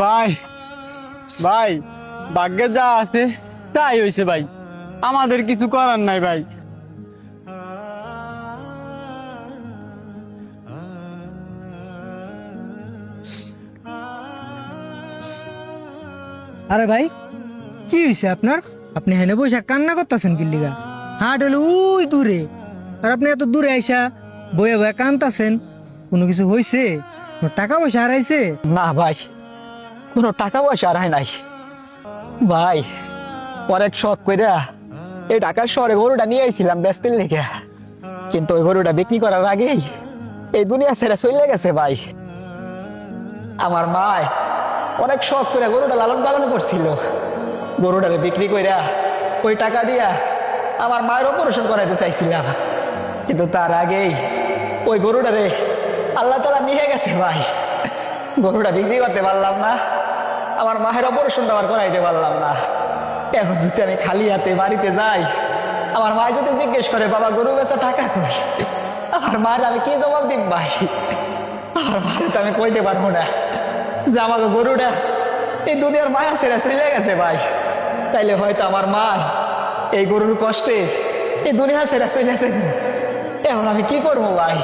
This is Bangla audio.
ভাই ভাই ভাগ্যে যা আছে তাই হয়েছে ভাই, আমাদের কিছু করার নাই ভাই। আরে ভাই, কি হয়েছে আপনার? আপনি হেনে বসে কান্না করতেছেন কি লিগা? হাট হলো ওই দূরে, আর আপনি এত দূরে আইসা বয়ে বয়ে কান্দাছেন। কোনো কিছু হয়েছে? কোনো টাকা পয়সা হারাইছে? না ভাই, কোনো টাকা পয়সা আর হয় নাই ভাই। অনেক শখ কইরা এই ঢাকার শহরে গরুটা নিয়ে আইছিলাম বেচতের লেগে, কিন্তু ওই গরুটা বিক্রি করার আগেই এই দুনিয়া ছেড়ে চলে গেছে ভাই। আমার মা অনেক শখ করে গরুটা লালন পালন করছিল, গরুটারে বিক্রি কইরা ওই টাকা দিয়া আমার মায়ের অপারেশন করাইতে চাইছিলাম, কিন্তু তার আগেই ওই গরুটারে আল্লাহ তাআলা নিয়ে গেছে ভাই। গরুটা বিক্রি করতে পারলাম না, আমার মায়ের অপারেশনটা আবার করাইতে পারলাম না। এখন যদি আমি খালি হাতে বাড়িতে যাই, আমার মা যদি জিজ্ঞেস করে বাবা গরু বেচা টাকা কই, আমার মায়ের আমি কি জবাব দিব ভাই? আমার মায়ের তো আমি কইতে পারবো না যে আমাকে গরুটা এই দুনিয়ার মায়া ছেড়ে চলে গেছে ভাই। তাইলে হয়তো আমার মা এই গরুর কষ্টে এই দুনিয়া ছেড়ে চলে গেছে। এখন আমি কি করবো ভাই?